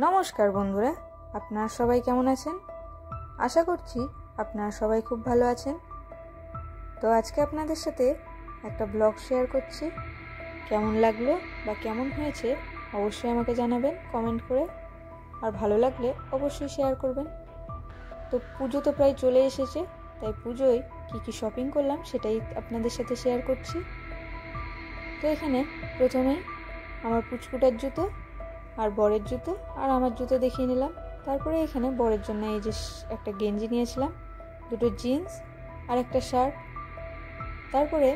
নমস্কার বন্ধুরা, আপনারা সবাই কেমন আছেন? আশা করছি আপনারা সবাই খুব ভালো আছেন। তো আজকে আপনাদের সাথে একটা ব্লগ শেয়ার করছি। কেমন লাগলো বা কেমন হয়েছে অবশ্যই আমাকে জানাবেন কমেন্ট করে, আর ভালো লাগলে অবশ্যই শেয়ার করবেন। তো পুজো তো প্রায় চলে এসেছে, তাই পুজোয় কী শপিং করলাম সেটাই আপনাদের সাথে শেয়ার করছি। তো এখানে প্রথমেই আমার পুচকুটার জুতো আর বরের জুতো আর আমার জুতো দেখিয়ে নিলাম। তারপরে এখানে বরের জন্য এই যে একটা গেঞ্জি নিয়েছিলাম, দুটো জিন্স আর একটা শার্ট। তারপরে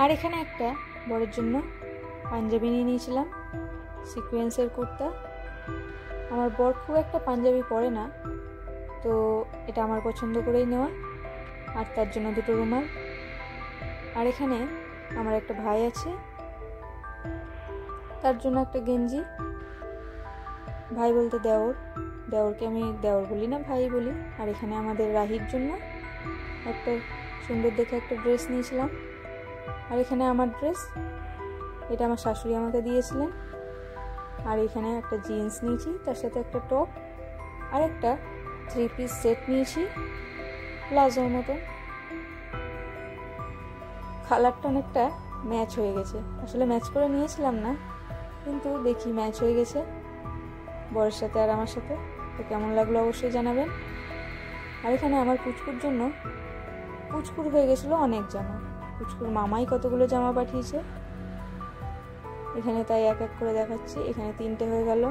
আর এখানে একটা বরের জন্য পাঞ্জাবি নিয়ে নিয়েছিলাম, সিকোয়েন্সের কুর্তা। আমার বর খুব একটা পাঞ্জাবি পরে না, তো এটা আমার পছন্দ করেই নেওয়া। আর তার জন্য দুটো রুমাল। আর এখানে আমার একটা ভাই আছে, তার জন্য একটা গেঞ্জি। ভাই বলতে দেওরকে আমি দেওর বলি না, ভাই বলি। আর এখানে আমাদের রাহির জন্য একটা সুন্দর দেখে একটা ড্রেস নিয়েছিলাম। আর এখানে আমার ড্রেস, এটা আমার শাশুড়ি আমাকে দিয়েছিলেন। আর এখানে একটা জিন্স নিয়েছি, তার সাথে একটা টপ আর একটা 3 পিস সেট নিয়েছি প্লাজোর মতন। কালারটা অনেকটা ম্যাচ হয়ে গেছে, আসলে ম্যাচ করে নিয়েছিলাম না, কিন্তু দেখি ম্যাচ হয়ে গেছে বরের সাথে আর আমার সাথে। তো কেমন লাগলো অবশ্যই জানাবেন। আর এখানে আমার পুচকুর জন্য পুচকুর হয়ে গেছিলো অনেক জামা। পুচকুর মামাই কতগুলো জামা পাঠিয়েছে, এখানে তাই এক এক করে দেখাচ্ছি। এখানে 3টে হয়ে গেল,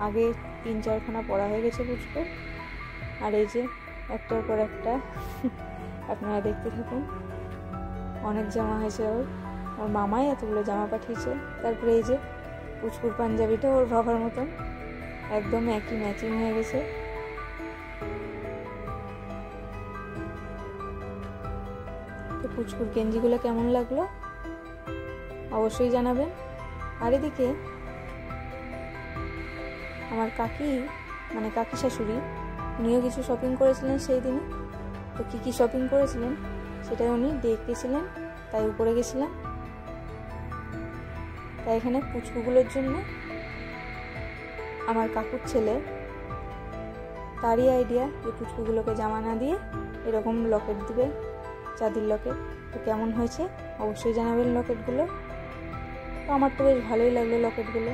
আগে 3-4খানা পরা হয়ে গেছে পুচকুর। আর এই যে একটার পর একটা আপনারা দেখতে থাকুন, অনেক জামা হয়েছে ওর মামাই এতগুলো জামা পাঠিয়েছে। তারপরে এই যে পুচকুর পাঞ্জাবিটা ওর বাবার মতন, একদম একই ম্যাচিং হয়ে গেছে। তো পুচকুর গেঞ্জিগুলো কেমন লাগলো অবশ্যই জানাবেন। আর এদিকে আমার কাকি শাশুড়ি, উনিও কিছু শপিং করেছিলেন সেই দিনে। তো কী শপিং করেছিলেন সেটা উনি দেখতেছিলেন, তাই উপরে গেছিলাম। তাই এখানে পুচকুগুলোর জন্য আমার কাকুর ছেলে, তারই আইডিয়া যে পুচকুগুলোকে জামা না দিয়ে এরকম লকেট দিবে, চাঁদির লকেট। তো কেমন হয়েছে অবশ্যই জানাবেন লকেটগুলো। তো আমার তো বেশ ভালোই লাগলো লকেটগুলো।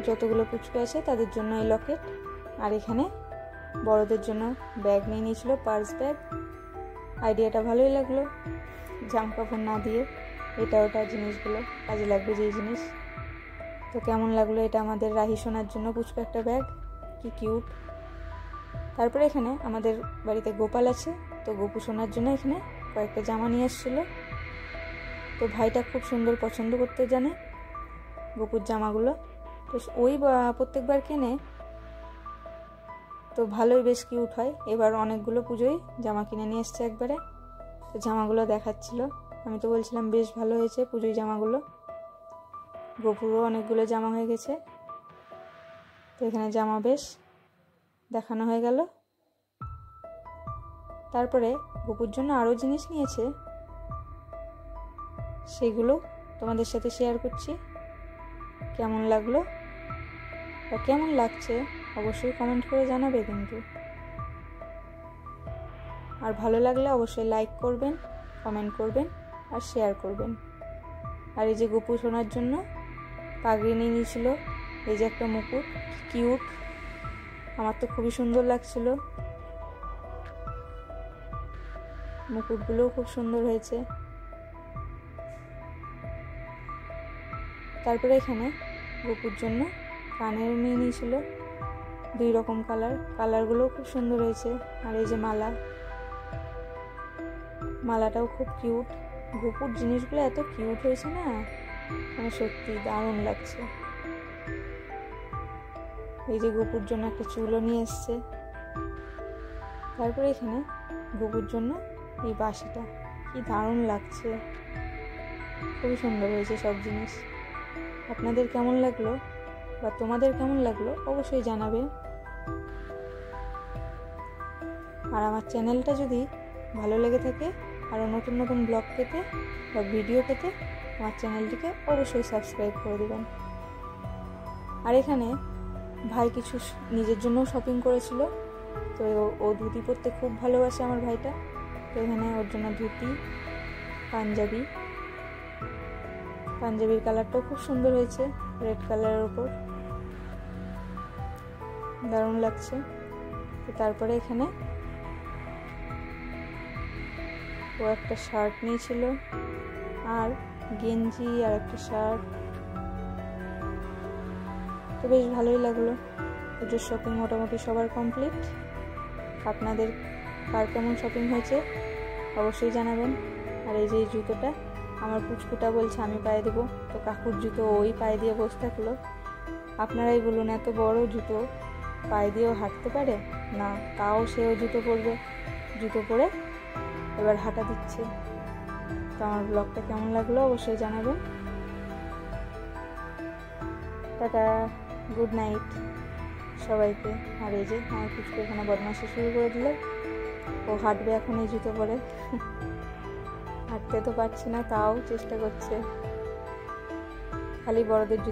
যতগুলো পুচকু আছে তাদের জন্য এই লকেট। আর এখানে বড়দের জন্য ব্যাগ নিয়ে নিয়েছিল, পার্স ব্যাগ। আইডিয়াটা ভালোই লাগলো, জামা কাপড় না দিয়ে এটা ওটা জিনিসগুলো কাজে লাগবে যেই জিনিস। তো কেমন লাগলো এটা আমাদের রাহি সোনার জন্য পুচকু একটা ব্যাগ, কি কিউট। তারপরে এখানে আমাদের বাড়িতে গোপাল আছে, তো গোপু সোনার জন্য এখানে কয়েকটা জামা নিয়ে এসেছিলো। তো ভাইটা খুব সুন্দর পছন্দ করতে জানে গোপুর জামাগুলো, তো ওই প্রত্যেকবার কেনে, তো ভালোই বেশ কিউট হয়। এবার অনেকগুলো পুজোয় জামা কিনে নিয়ে এসছে একবারে। তো জামাগুলো দেখাচ্ছিল, আমি তো বলছিলাম বেশ ভালো হয়েছে পুজোয় জামাগুলো। গোপুরও অনেকগুলো জামা হয়ে গেছে। তো এখানে জামা বেশ দেখানো হয়ে গেল। তারপরে গোপুর জন্য আরও জিনিস নিয়েছে, সেগুলো তোমাদের সাথে শেয়ার করছি। কেমন লাগলো বা কেমন লাগছে অবশ্যই কমেন্ট করে জানাবে কিন্তু। আর ভালো লাগলে অবশ্যই লাইক করবেন, কমেন্ট করবেন আর শেয়ার করবেন। আর এই যে গোপু সোনার জন্য পাগড়ি নিয়ে নিয়েছিল, এই যে একটা মুকুট, কিউট, আমার তো খুবই সুন্দর লাগছিল। মুকুটগুলোও খুব সুন্দর হয়েছে। তারপরে এখানে গোপুর জন্য কানের নিয়ে নিয়েছিল 2 রকম কালারগুলোও খুব সুন্দর হয়েছে। আর এই যে মালাটাও খুব কিউট। গোপুর জিনিসগুলো এত কিউট হয়েছে না, মানে সত্যি দারুণ লাগছে। এই যে গোপুর জন্য একটা চুলও নিয়ে এসছে। তারপরে এখানে গোপুর জন্য এই বাঁশিটা, কি দারুণ লাগছে, খুবই সুন্দর হয়েছে সব জিনিস। আপনাদের কেমন লাগলো বা তোমাদের কেমন লাগলো অবশ্যই জানাবে। আর আমার চ্যানেলটা যদি ভালো লেগে থাকে, আরও নতুন নতুন ব্লগ পেতে বা ভিডিও পেতে আমার চ্যানেলটিকে অবশ্যই সাবস্ক্রাইব করে দেবেন। আর এখানে ভাই কিছু নিজের জন্যও শপিং করেছিল। তো ও ধুতি পরতে খুব ভালোবাসে আমার ভাইটা। তো এখানে ওর জন্য ধুতি, পাঞ্জাবির কালারটাও খুব সুন্দর হয়েছে, রেড কালারের ওপর, দারুণ লাগছে। তো তারপরে এখানে ও একটা শার্ট নিয়েছিল, আর গেঞ্জি আর একটা শার্ট। তো বেশ ভালোই লাগলো। পুজোর শপিং মোটামুটি সবার কমপ্লিট। আপনাদের কার কেমন শপিং হয়েছে অবশ্যই জানাবেন। আর এই যে জুতোটা আমার পুচকুটা বলছে আমি পায়ে দেবো, তো কাকুর জুতো ওই পায়ে দিয়ে বসে থাকলো। আপনারাই বলুন, এত বড় জুতো পায়ে দিয়েও হাঁটতে পারে না, তাও সেও জুতো পরবে। জুতো পরে এবার হাঁটা দিচ্ছে। তো আমার ব্লগটা কেমন লাগলো অবশ্যই জানাবেন। টাটা, গুড নাইট সবাইকে। আর এই যে আমার পুচকু এখানে বদমাশি শুরু করে দিল, ও হাঁটবে এখন এই জুতো পরে। হাঁটতে তো পারছে না, তাও চেষ্টা করছে, খালি বড়দের জুতো